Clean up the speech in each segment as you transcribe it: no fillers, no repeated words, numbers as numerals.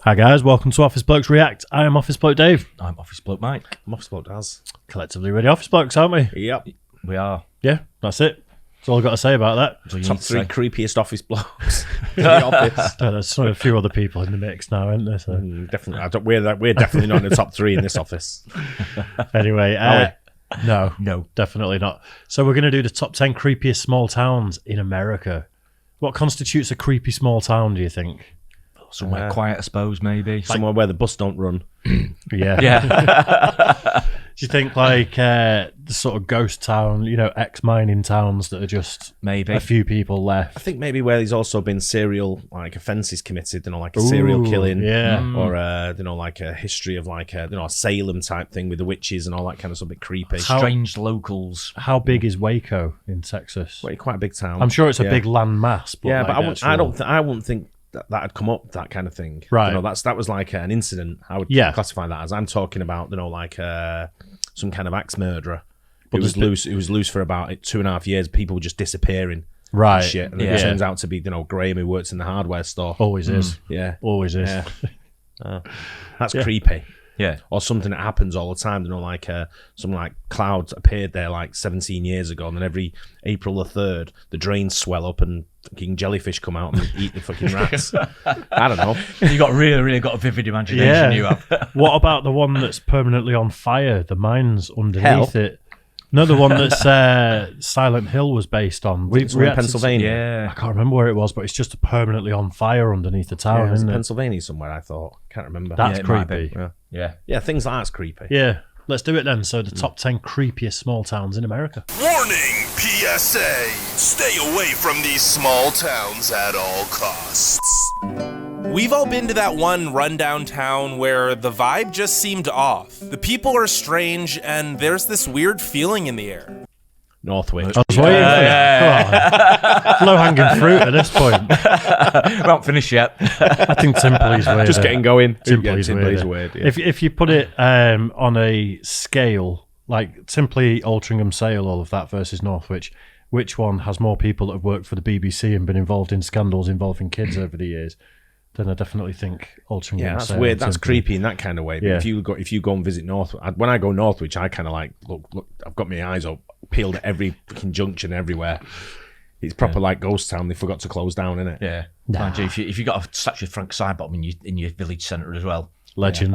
Hi guys, welcome to Office Blokes React. I am Office Bloke Dave. I'm Office Bloke Mike. I'm Office Bloke Daz. Collectively ready Office Blokes, aren't we? Yep. We are. Yeah, that's it. That's all I've got to say about that. So Top three creepiest office blokes in the office. There's a few other people in the mix now, isn't there? So. Definitely. We're definitely not in the top three in this office. Anyway, no, definitely not. So we're going to do the top 10 creepiest small towns in America. What constitutes a creepy small town, do you think? Somewhere quiet, I suppose, maybe. Somewhere where the bus don't run. Yeah. Yeah. Do you think like the sort of ghost town, ex-mining towns that are just Maybe. a few people left? I think maybe where there's also been serial offences committed, like a serial killing, or like a history of a Salem type thing with the witches and all that kind of stuff. A bit creepy. Strange locals. How big is Waco in Texas? Well, quite a big town. I'm sure it's a big land mass. But Yeah, like but I wouldn't think that'd come up, that kind of thing. Right. That was like an incident. I would classify that as. I'm talking about some kind of axe murderer. But it was loose for about 2.5 years. People were just disappearing. Right. And shit. And it turns out to be Graham, who works in the hardware store. Always is. Yeah. Always is. Yeah. That's creepy. Yeah. Or something that happens all the time. Something like clouds appeared there 17 years ago, and then every April the 3rd, the drains swell up and fucking jellyfish come out and eat the fucking rats. I don't know. You got really got a vivid imagination. You have. What about the one that's permanently on fire? The mines underneath it. No, the one that's Silent Hill was based on. We in Pennsylvania. Yeah. I can't remember where it was, but it's just permanently on fire underneath the town, isn't it? Pennsylvania somewhere, I thought. Can't remember. That's it might creepy. be. Yeah. Things like that's creepy. Yeah. Let's do it then. So the top 10 creepiest small towns in America. Warning! PSA! Stay away from these small towns at all costs. We've all been to that one rundown town where the vibe just seemed off. The people are strange, and there's this weird feeling in the air. Northwich. I was waiting for low-hanging fruit at this point. We haven't finished yet. I think Timpley's weird. Just getting going. Timpley's weird. Yeah. If you put it on a scale, like Timpley, Altrincham, Sale, all of that versus Northwich, which one has more people that have worked for the BBC and been involved in scandals involving kids over the years? Then I definitely think Altrincham. Yeah, that's Sale, weird. That's Timpley. creepy in that kind of way. But Yeah. if you go and visit Northwich, when I go Northwich, I kind of look. I've got my eyes up, peeled at every fucking junction everywhere. It's proper like ghost town. They forgot to close down, innit? Yeah. Mind you, if you got a statue of Frank Sidebottom in your village centre as well. Legend.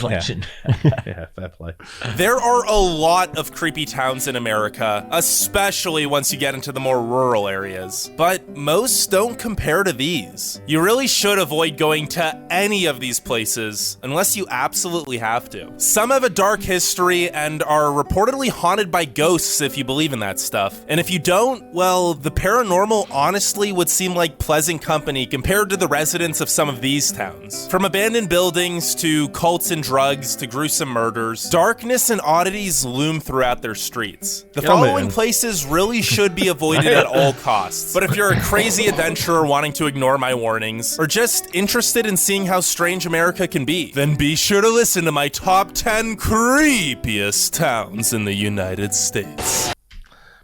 Legend. Yeah, fair play. There are a lot of creepy towns in America, especially once you get into the more rural areas. But most don't compare to these. You really should avoid going to any of these places unless you absolutely have to. Some have a dark history and are reportedly haunted by ghosts if you believe in that stuff. And if you don't, well, the paranormal honestly would seem like pleasant company compared to the residents of some of these towns. From abandoned buildings to cults and drugs to gruesome murders, darkness and oddities loom throughout their streets. The following places really should be avoided at all costs. But if you're a crazy adventurer wanting to ignore my warnings, or just interested in seeing how strange America can be, then be sure to listen to my top 10 creepiest towns in the United States.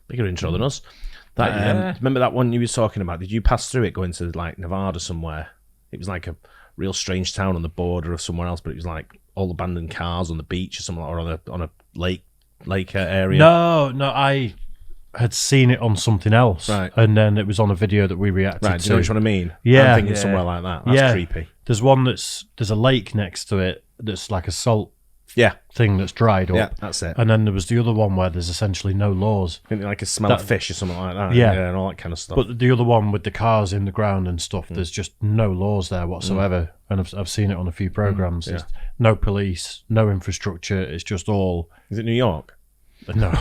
Bigger intro than us. Remember that one you were talking about? Did you pass through it going to Nevada somewhere? It was like a real strange town on the border of somewhere else, but it was like all abandoned cars on the beach or something, or on a lake area. No, I had seen it on something else, right? And then it was on a video that we reacted to. Do you know which one I mean? Yeah, I'm thinking somewhere like that. That's creepy. There's one there's a lake next to it that's like a salt thing that's dried up. Yeah, that's it. And then there was the other one where there's essentially no laws. I think like a smell of fish or something like that. Yeah, and all that kind of stuff. But the other one with the cars in the ground and stuff, there's just no laws there whatsoever. And I've seen it on a few programs. There's no police, no infrastructure. It's just all. Is it New York? No.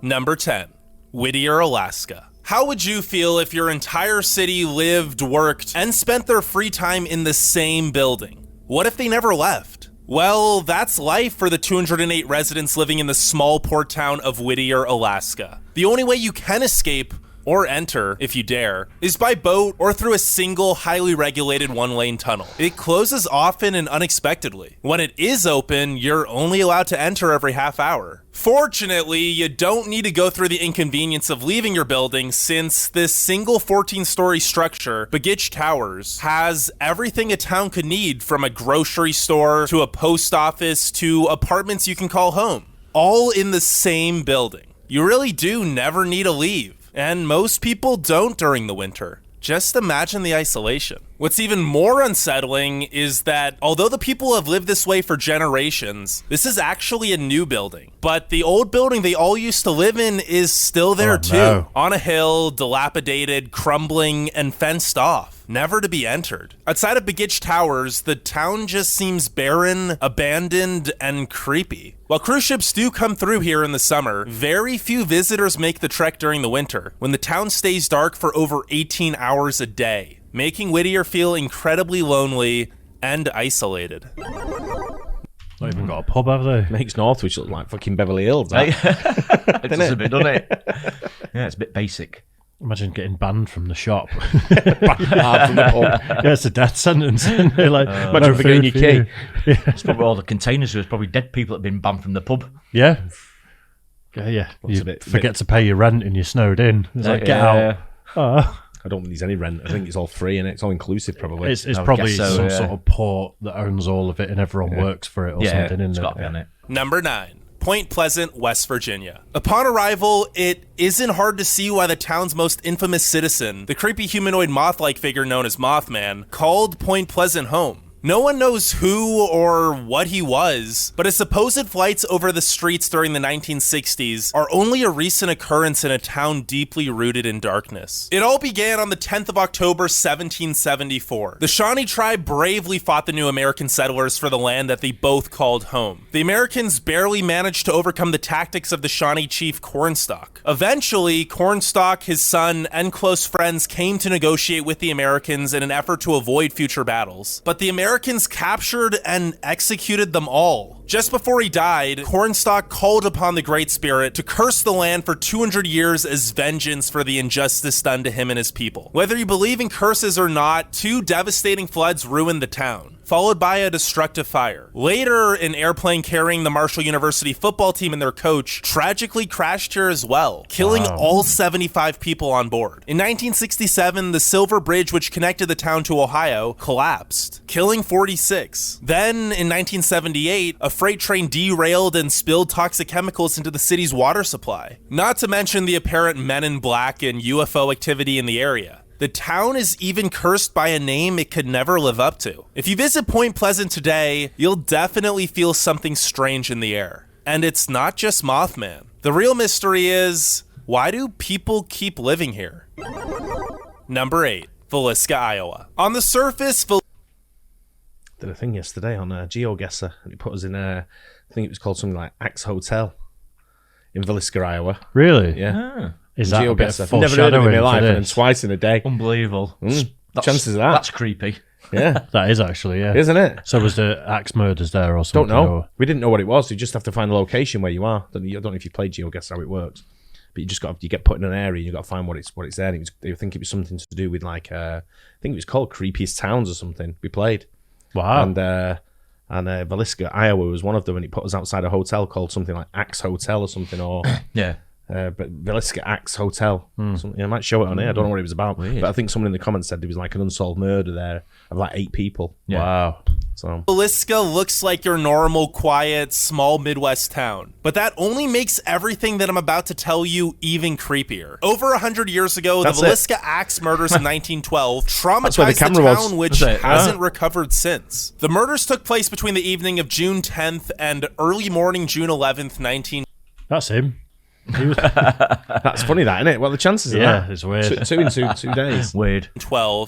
Number 10, Whittier, Alaska. How would you feel if your entire city lived, worked, and spent their free time in the same building? What if they never left? Well, that's life for the 208 residents living in the small port town of Whittier, Alaska. The only way you can escape or enter, if you dare, is by boat or through a single, highly regulated one-lane tunnel. It closes often and unexpectedly. When it is open, you're only allowed to enter every half hour. Fortunately, you don't need to go through the inconvenience of leaving your building, since this single 14-story structure, Blokes Towers, has everything a town could need, from a grocery store to a post office to apartments you can call home, all in the same building. You really do never need to leave, and most people don't during the winter. Just imagine the isolation. What's even more unsettling is that although the people have lived this way for generations, this is actually a new building. But the old building they all used to live in is still there too. No. On a hill, dilapidated, crumbling, and fenced off, never to be entered. Outside of Blokes Towers, the town just seems barren, abandoned, and creepy. While cruise ships do come through here in the summer, very few visitors make the trek during the winter, when the town stays dark for over 18 hours a day, making Whittier feel incredibly lonely and isolated. Not even got a pub, have they? Makes Northwich look like fucking Beverly Hills. It does a bit, doesn't it? Yeah, it's a bit basic. Imagine getting banned from the shop. Banned from the pub. Yeah, it's a death sentence. They're like, Imagine no forgetting food your for key. you. It's probably all the containers. There's probably dead people that have been banned from the pub. Yeah. Yeah. What's You a bit- forget to pay your rent and you're snowed in. It's like, get out. Oh. I don't think there's any rent. I think it's all free and it's all inclusive, probably. It's I would probably guess so, some yeah. sort of port that owns all of it and everyone works for it or Yeah, something, it's isn't got it? to be on it. Number 9. Point Pleasant, West Virginia. Upon arrival, it isn't hard to see why the town's most infamous citizen, the creepy humanoid moth-like figure known as Mothman, called Point Pleasant home. No one knows who or what he was, but his supposed flights over the streets during the 1960s are only a recent occurrence in a town deeply rooted in darkness. It all began on the 10th of October, 1774. The Shawnee tribe bravely fought the new American settlers for the land that they both called home. The Americans barely managed to overcome the tactics of the Shawnee chief Cornstalk. Eventually, Cornstalk, his son, and close friends came to negotiate with the Americans in an effort to avoid future battles, but the Americans captured and executed them all. Just before he died, Cornstalk called upon the Great Spirit to curse the land for 200 years as vengeance for the injustice done to him and his people. Whether you believe in curses or not, 2 devastating floods ruined the town, followed by a destructive fire. Later, an airplane carrying the Marshall University football team and their coach tragically crashed here as well, killing all 75 people on board. In 1967, the Silver Bridge, which connected the town to Ohio, collapsed, killing 46. Then, in 1978, a freight train derailed and spilled toxic chemicals into the city's water supply. Not to mention the apparent Men in Black and UFO activity in the area. The town is even cursed by a name it could never live up to. If you visit Point Pleasant today, you'll definitely feel something strange in the air. And it's not just Mothman. The real mystery is, why do people keep living here? Number 8. Villisca, Iowa. On the surface, Did a thing yesterday on a GeoGuessr and it put us in I think it was called something like Axe Hotel in Villisca, Iowa. Really? Yeah. Is that a bit of I've never heard of it in my foreshadowing life, for and then this? twice in a day. Unbelievable. Chances of that. That's creepy. Yeah, That is actually, yeah. isn't it? So was the axe murders there or Don't something? know. or- We didn't know what it was. You just have to find the location where you are. I don't know if you played GeoGuessr how it works, but you get put in an area and you got to find what it's there. And I think it was something to do with like I think it was called Creepiest Towns or something. We played. Wow. And Villisca, Iowa was one of them, and it put us outside a hotel called something like Axe Hotel or something, or Yeah. but Villisca Axe Hotel. Something, I might show it on here. I don't know what it was about, but I think someone in the comments said there was like an unsolved murder there of like 8 people. Yeah. Wow. So Villisca looks like your normal, quiet, small Midwest town. But that only makes everything that I'm about to tell you even creepier. Over 100 years ago, That's the it. Villisca axe murders in 1912 That's where the traumatized the camera was. town, which That's it. hasn't recovered since. The murders took place between the evening of June 10th and early morning June 11th, 1912. That's him. He was, that's funny, that, isn't it? Well, the chances of yeah, that. it's weird. Two in two days. Weird.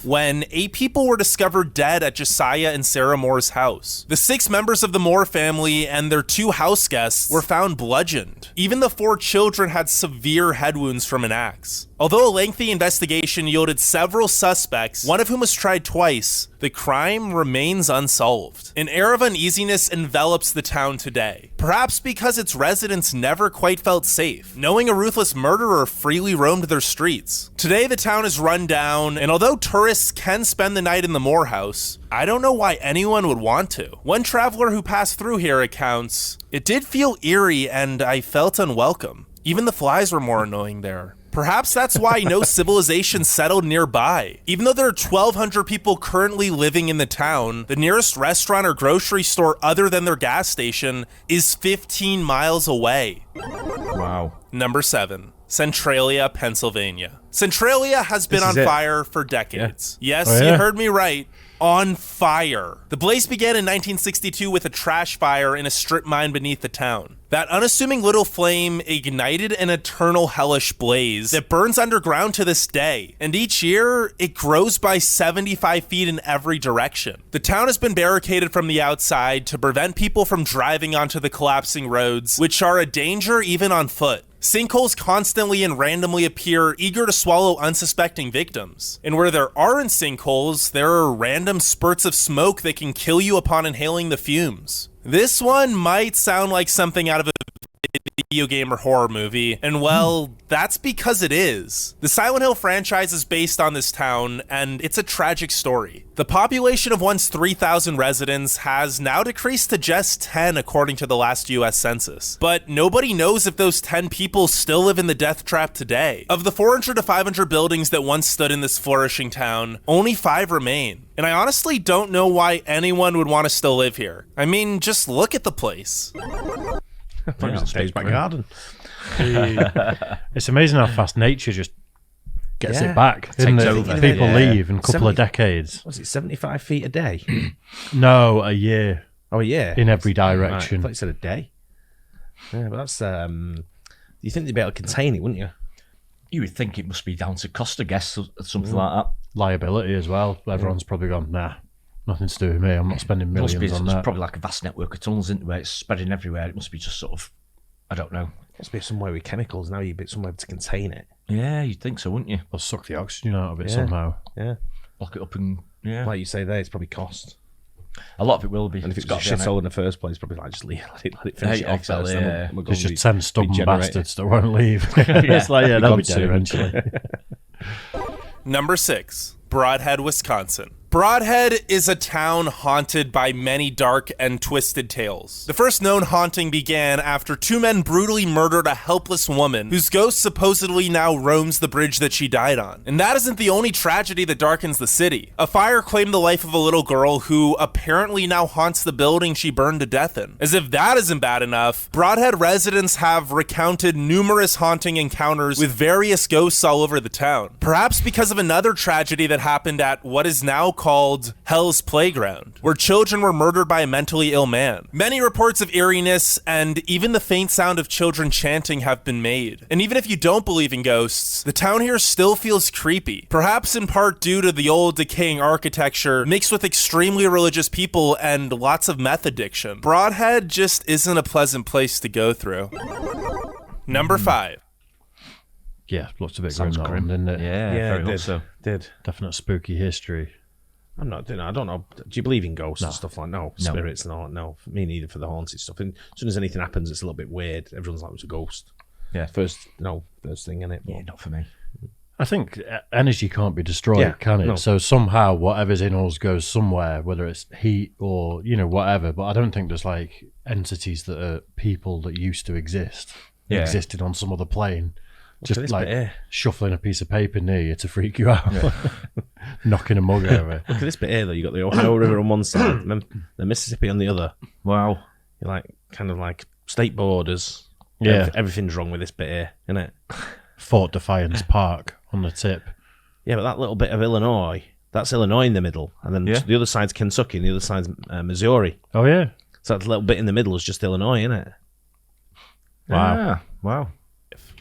When 8 people were discovered dead at Josiah and Sarah Moore's house. The 6 members of the Moore family and their 2 house guests were found bludgeoned. Even the 4 children had severe head wounds from an axe. Although a lengthy investigation yielded several suspects, one of whom was tried twice, the crime remains unsolved. An air of uneasiness envelops the town today, perhaps because its residents never quite felt safe, knowing a ruthless murderer freely roamed their streets. Today, the town is run down, and although tourists can spend the night in the Moore House, I don't know why anyone would want to. One traveler who passed through here recounts, "It did feel eerie and I felt unwelcome. Even the flies were more annoying there." Perhaps that's why no civilization settled nearby. Even though there are 1,200 people currently living in the town, the nearest restaurant or grocery store other than their gas station is 15 miles away. Wow. Number 7. Centralia, Pennsylvania. Centralia has been on fire for decades. Yeah. Yes, you heard me right. On fire. The blaze began in 1962 with a trash fire in a strip mine beneath the town. That unassuming little flame ignited an eternal hellish blaze that burns underground to this day, and each year, it grows by 75 feet in every direction. The town has been barricaded from the outside to prevent people from driving onto the collapsing roads, which are a danger even on foot. Sinkholes constantly and randomly appear, eager to swallow unsuspecting victims. And where there aren't sinkholes, there are random spurts of smoke that can kill you upon inhaling the fumes. This one might sound like something out of a video game or horror movie, and well, that's because it is. The Silent Hill franchise is based on this town, and it's a tragic story. The population of once 3,000 residents has now decreased to just 10 according to the last US Census. But nobody knows if those 10 people still live in the death trap today. Of the 400 to 500 buildings that once stood in this flourishing town, only 5 remain. And I honestly don't know why anyone would want to still live here. I mean, just look at the place. Dave's back garden. It's amazing how fast nature just gets it back. Takes Isn't over. it? People leave in a couple of decades. Was it 75 feet a day? No, a year. Oh, yeah. In every Right. I direction. thought you said a day. Yeah, but that's... you think they'd be able to contain it, wouldn't you? You would think it must be down to cost, I guess, or something like that. Liability as well. Everyone's probably gone, nah, nothing to do with me. I'm not spending It must millions be, on it's that. probably like a vast network of tunnels, isn't it, where it's spreading everywhere. It must be just sort of, I don't know. It must be somewhere with chemicals. Now you'd be somewhere to contain it. Yeah, you'd think so, wouldn't you? They'll suck the oxygen out of it somehow. Yeah. Lock it up and, yeah. Like you say there, it's probably cost. A lot of it will be. And if it's got got to be on shithole in the first place, probably like just let it finish Yeah, it off exactly, first. yeah. Then we'll There's just 10 stubborn regenerate. bastards that won't leave. It's like, yeah, they'll be dead eventually. Number 6. Broadhead, Wisconsin. Broadhead is a town haunted by many dark and twisted tales. The first known haunting began after 2 men brutally murdered a helpless woman whose ghost supposedly now roams the bridge that she died on. And that isn't the only tragedy that darkens the city. A fire claimed the life of a little girl who apparently now haunts the building she burned to death in. As if that isn't bad enough, Broadhead residents have recounted numerous haunting encounters with various ghosts all over the town. Perhaps because of another tragedy that happened at what is now called Hell's Playground, where children were murdered by a mentally ill man. Many reports of eeriness and even the faint sound of children chanting have been made. And even if you don't believe in ghosts, the town here still feels creepy, perhaps in part due to the old decaying architecture mixed with extremely religious people and lots of meth addiction. Broadhead just isn't a pleasant place to go through. Number 5. Yeah, looked a bit Sounds grim, that grim. one, didn't it? Yeah, very much so. Did. Definite spooky history. I'm not doing. I don't know. Do you believe in ghosts and stuff like no spirits and all that? No, for me neither. For the haunted stuff, and as soon as anything happens, it's a little bit weird. Everyone's like, "It's a ghost." Yeah. First thing in it. Yeah, not for me. I think energy can't be destroyed, Yeah, can it? no. So somehow whatever's in us goes somewhere, whether it's heat or, whatever. But I don't think there's like entities that are people that used to exist, Yeah. existed on some other plane, just this like bit here. shuffling a piece of paper near you to freak you out, knocking a mug over. Look at this bit here, though. You got the Ohio River on one side, and then the Mississippi on the other. Wow. You're like kind of like state borders. Yeah. Everything's wrong with this bit here, isn't it? Fort Defiance Park on the tip. Yeah, but that little bit of Illinois, that's Illinois in the middle, and then Yeah. the other side's Kentucky, and the other side's Missouri. Oh yeah, So that little bit in the middle is just Illinois, isn't it? wow. Ah, wow.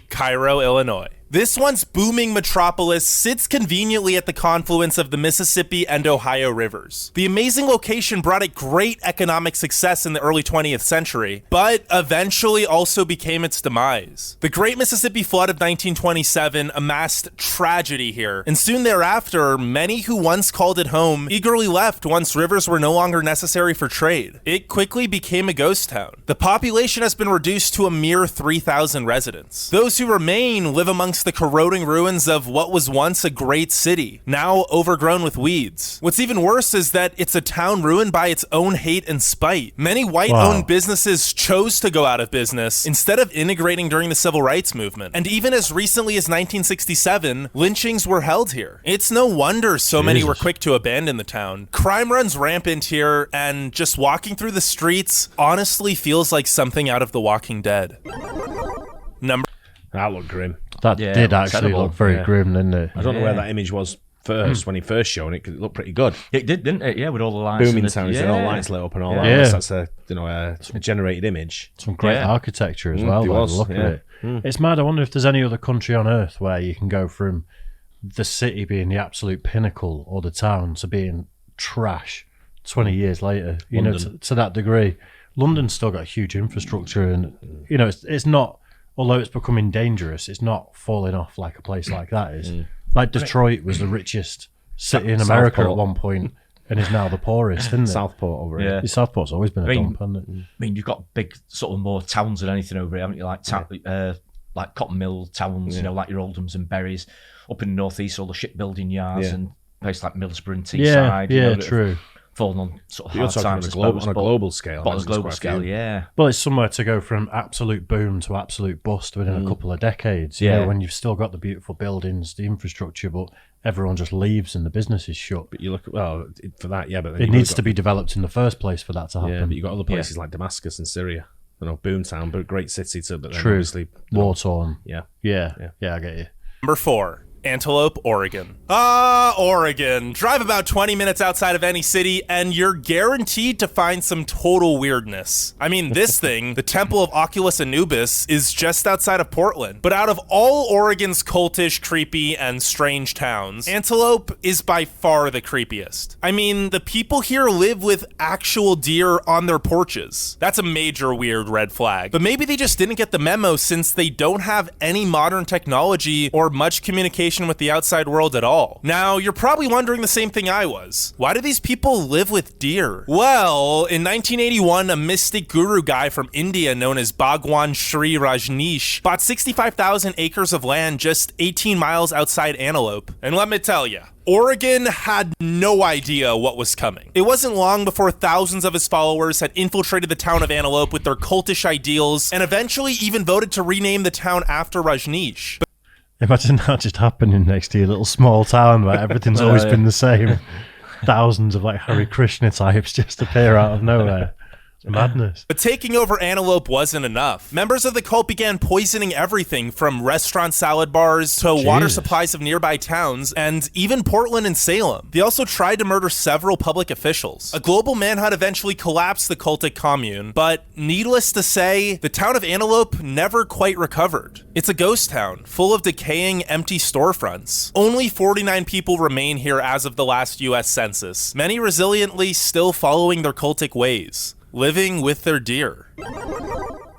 Cairo, Illinois. This once booming metropolis sits conveniently at the confluence of the Mississippi and Ohio rivers. The amazing location brought it great economic success in the early 20th century, but eventually also became its demise. The Great Mississippi Flood of 1927 amassed tragedy here, and soon thereafter, many who once called it home eagerly left once rivers were no longer necessary for trade. It quickly became a ghost town. The population has been reduced to a mere 3,000 residents. Those who remain live amongst the corroding ruins of what was once a great city, now overgrown with weeds. What's even worse is that it's a town ruined by its own hate and spite. Many white-owned businesses chose to go out of business instead of integrating during the civil rights movement. And even as recently as 1967, lynchings were held here. It's no wonder so many were quick to abandon the town. Crime runs rampant here, and just walking through the streets honestly feels like something out of The Walking Dead. That looked grim. That did actually look very grim, didn't it? I don't know where that image was first when he first shown it, because it looked pretty good. It did, didn't it? Yeah, with all the lights. Booming sounds, all lights lit up and all that. Yeah. That's a a generated image. Some great architecture as well. Look at it. It's mad. I wonder if there's any other country on earth where you can go from the city being the absolute pinnacle or the town to being trash 20 years later. You know, to that degree. London's still got a huge infrastructure, and you know, it's not. Although it's becoming dangerous, it's not falling off like a place like that is. Like Detroit was the richest city in America at one point and is now the poorest, isn't it? Southport over here. Yeah. Southport's always been a dump, hasn't it? I mean, you've got big sort of more towns than anything over here, haven't you? Like cotton mill towns, you know, like your Oldhams and Berries. Up in the northeast, all the shipbuilding yards and places like Middlesbrough and Teesside. True. Falling on sort of You're hard talking times on a global scale. But on a global scale, Well, it's somewhere to go from absolute boom to absolute bust within a couple of decades. You know, when you've still got the beautiful buildings, the infrastructure, but everyone just leaves and the business is shut. But you look for that, but then it needs to be developed in the first place for that to happen. Yeah, but you've got other places like Damascus and Syria. You know, boomtown, but great city too. But then True. Obviously, war-torn. Yeah, I get you. Number 4. Antelope, Oregon. Oregon. Drive about 20 minutes outside of any city, and you're guaranteed to find some total weirdness. I mean, this thing, the Temple of Oculus Anubis, is just outside of Portland. But out of all Oregon's cultish, creepy, and strange towns, Antelope is by far the creepiest. I mean, the people here live with actual deer on their porches. That's a major weird red flag. But maybe they just didn't get the memo, since they don't have any modern technology or much communication with the outside world at all. Now, you're probably wondering the same thing I was. Why do these people live with deer? Well, in 1981, a mystic guru guy from India known as Bhagwan Sri Rajneesh bought 65,000 acres of land just 18 miles outside Antelope. And let me tell you, Oregon had no idea what was coming. It wasn't long before thousands of his followers had infiltrated the town of Antelope with their cultish ideals and eventually even voted to rename the town after Rajneesh. Imagine that just happening next to your little small town where everything's always been the same. Thousands of like Hare Krishna types just appear out of nowhere. Madness. But taking over Antelope wasn't enough. Members of the cult began poisoning everything from restaurant salad bars to water supplies of nearby towns, and even Portland and Salem. They also tried to murder several public officials. A global manhunt eventually collapsed the cultic commune, but needless to say, the town of Antelope never quite recovered. It's a ghost town, full of decaying, empty storefronts. Only 49 people remain here as of the last US Census, many resiliently still following their cultic ways, living with their deer.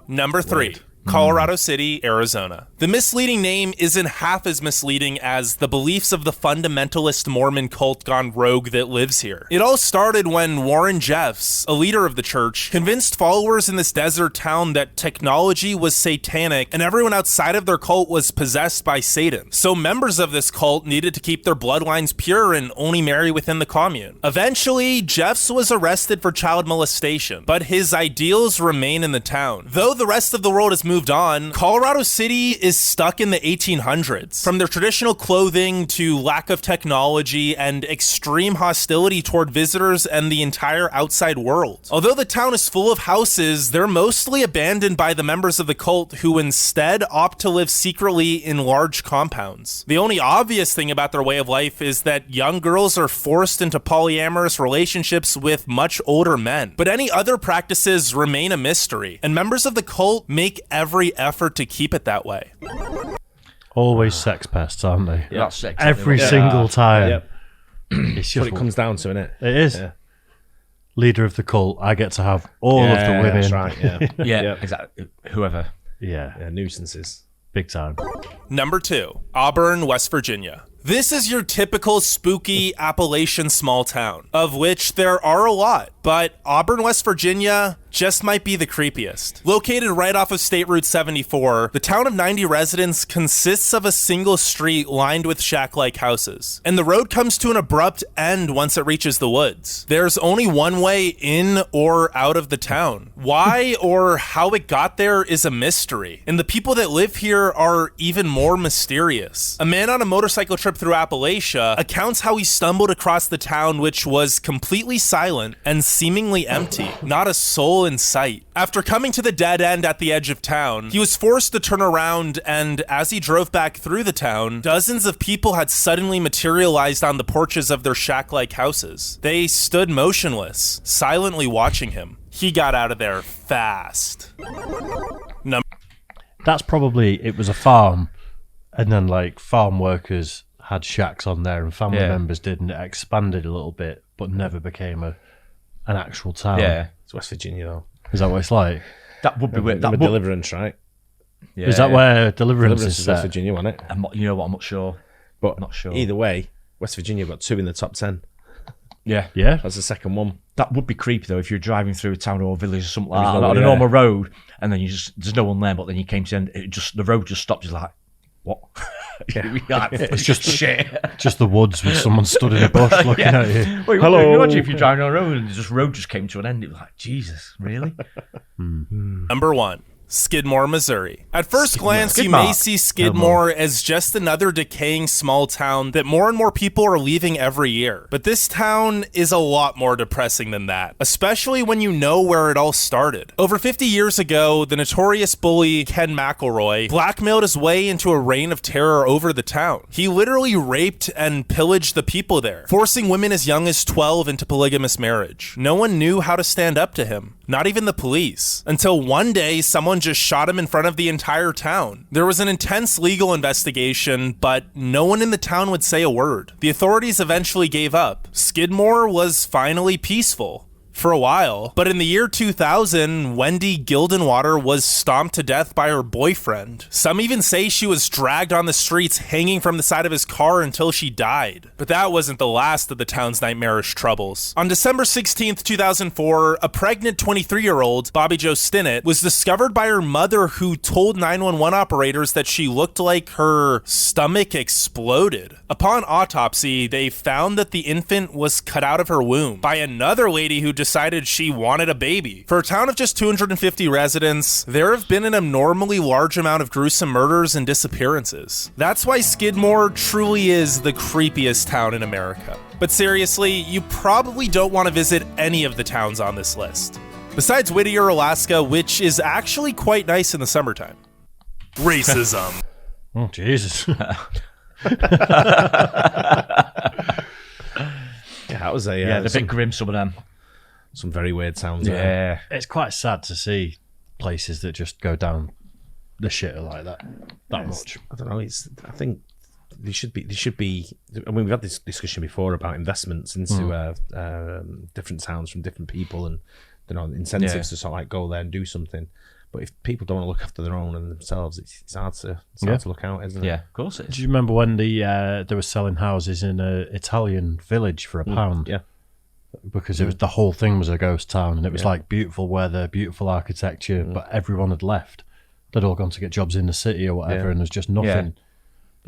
Number 3. Colorado City, Arizona. The misleading name isn't half as misleading as the beliefs of the fundamentalist Mormon cult gone rogue that lives here. It all started when Warren Jeffs, a leader of the church, convinced followers in this desert town that technology was satanic and everyone outside of their cult was possessed by Satan. So members of this cult needed to keep their bloodlines pure and only marry within the commune. Eventually, Jeffs was arrested for child molestation, but his ideals remain in the town. Though the rest of the world has moved on, Colorado City is stuck in the 1800s. From their traditional clothing to lack of technology and extreme hostility toward visitors and the entire outside world. Although the town is full of houses, they're mostly abandoned by the members of the cult who instead opt to live secretly in large compounds. The only obvious thing about their way of life is that young girls are forced into polyamorous relationships with much older men. But any other practices remain a mystery, and members of the cult make every effort to keep it that way. Always sex pests, aren't they? Yeah, that's exactly Every what- single time. Yep. It's That's what just it comes down to, innit? it is. Yeah. Leader of the cult. I get to have all of the women. That's right, yeah. Yeah, exactly. Whoever. Yeah, Nuisances. big time. Number 2, Auburn, West Virginia. This is your typical spooky Appalachian small town, of which there are a lot, but Auburn, West Virginia just might be the creepiest. Located right off of State Route 74, the town of 90 residents consists of a single street lined with shack-like houses, and the road comes to an abrupt end once it reaches the woods. There's only one way in or out of the town. Why or how it got there is a mystery, and the people that live here are even more mysterious. A man on a motorcycle trip through Appalachia accounts how he stumbled across the town, which was completely silent and seemingly empty, not a soul in sight. After coming to the dead end at the edge of town, he was forced to turn around, and as he drove back through the town, dozens of people had suddenly materialized on the porches of their shack-like houses. They stood motionless, silently watching him. He got out of there fast. That's probably, it was a farm, and then like farm workers had shacks on there and family members did, and it expanded a little bit, but never became an actual town. Yeah. It's West Virginia, though. Is that what it's like? That would be weird. That Remember would, Deliverance, right? yeah. Is that where Deliverance Deliverance is is West set? Virginia, wasn't it? You know what? I'm not sure. But Not sure. either way, West Virginia got 2 in the top 10. Yeah. Yeah. That's the second one. That would be creepy though if you're driving through a town or a village or something like There's that no- on a yeah. normal road, and then there's no one there, but then you came to the end, the road just stopped. You're like, what? It's just shit. Just the woods with someone stood in a bush looking at you. Wait, Hello. Imagine if you're driving on a road and the road just came to an end. It was like, Jesus, really? Number 1, Skidmore, Missouri. At first glance, you may Skidmore. see Skidmore as just another decaying small town that more and more people are leaving every year. But this town is a lot more depressing than that, especially when you know where it all started. Over 50 years ago, the notorious bully Ken McElroy blackmailed his way into a reign of terror over the town. He literally raped and pillaged the people there, forcing women as young as 12 into polygamous marriage. No one knew how to stand up to him, not even the police, until one day someone just shot him in front of the entire town. There was an intense legal investigation, but no one in the town would say a word. The authorities eventually gave up. Skidmore was finally peaceful. For a while, but in the year 2000, Wendy Gildenwater was stomped to death by her boyfriend. Some even say she was dragged on the streets hanging from the side of his car until she died. But that wasn't the last of the town's nightmarish troubles. On December 16th, 2004, a pregnant 23-year-old, Bobby Jo Stinnett, was discovered by her mother, who told 911 operators that she looked like her stomach exploded. Upon autopsy, they found that the infant was cut out of her womb by another lady who decided she wanted a baby. For a town of just 250 residents, there have been an abnormally large amount of gruesome murders and disappearances. That's why Skidmore truly is the creepiest town in America. But seriously, you probably don't want to visit any of the towns on this list. Besides Whittier, Alaska, which is actually quite nice in the summertime. Racism. Oh, Jesus. Yeah, that was a Yeah, they're a bit grim, some of them. some very weird sounds. there. Yeah. It's quite sad to see places that just go down the shitter like that much. I don't know. I think they should be. I mean, we've had this discussion before about investments into different towns from different people, and incentives to sort of like go there and do something. But if people don't want to look after their own and themselves, it's hard to look out, isn't it? Yeah, of course it is. Do you remember when they were selling houses in an Italian village for £1? Yeah. Because it was, the whole thing was a ghost town, and it was like beautiful weather, beautiful architecture, but everyone had left. They'd all gone to get jobs in the city or whatever, and there's just nothing.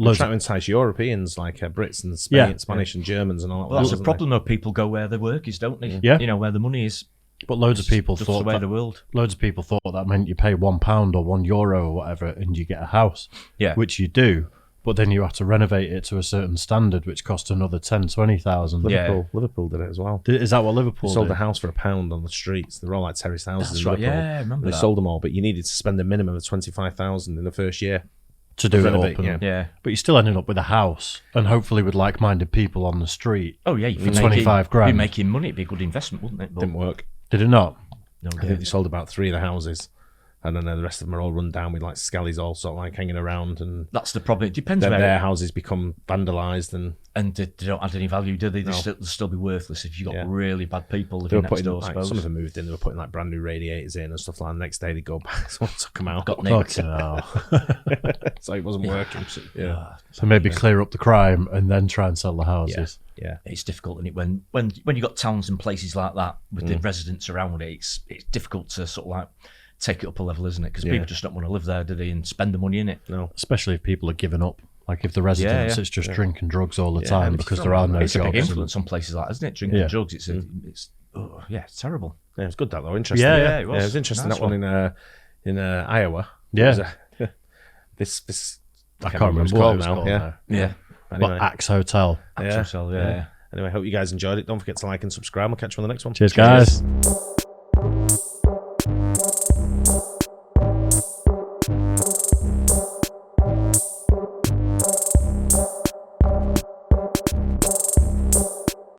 Trying to entice Europeans like Brits and Spanish and Germans and all that. Well, that's the problem though. People go where their work is, don't they? Yeah. You know, where the money is. But loads of people Just thought the way of the world. Loads of people thought that meant you pay £1 or €1 or whatever, and you get a house. Yeah. Which you do, but then you have to renovate it to a certain standard, which costs another 10,000-20,000. Liverpool did it as well. Is that what Liverpool They sold did? a house for £1 on the streets. They were all like terraced houses That's in right. Liverpool. Yeah, I remember They that. sold them all, but you needed to spend a minimum of 25,000 in the first year to do it renovate, up. And, Yeah. But you still ended up with a house, and hopefully with like-minded people on the street. Oh yeah, if For 25 grand. You'd be making money. It'd be a good investment, wouldn't it? But Didn't work. Did it not? no, I think they sold about 3 of the houses, And then the rest of them are all run down with like skellies all sort of like hanging around, and That's the problem. It depends then where their houses become vandalised, and they don't add any value, do they? They'll still be worthless if you've got really bad people living next door. like, some of them moved in, they were putting like brand new radiators in and stuff like that. The next day they go back, someone took them out, Got nicked. so it wasn't working. So maybe clear up the crime and then try and sell the houses. Yeah. It's difficult, isn't it? When you've got towns and places like that with the residents around it, it's difficult to sort of like take it up a level, isn't it? Because people just don't want to live there, do they? And spend the money in it. No. Especially if people are giving up. Like if the residents, it's just drink and drugs all the time because there are no It's jobs. a big influence on places like that, isn't it? Drinking and drugs. It's terrible. Yeah, it was good that though. Interesting. Yeah, it was. It was interesting that one in Iowa. Yeah. This I can't remember what it was now. called now. Yeah. Anyway, But Axe Hotel. Yeah. Anyway, hope you guys enjoyed it. Don't forget to like and subscribe. We'll catch you on the next one. Cheers. Guys.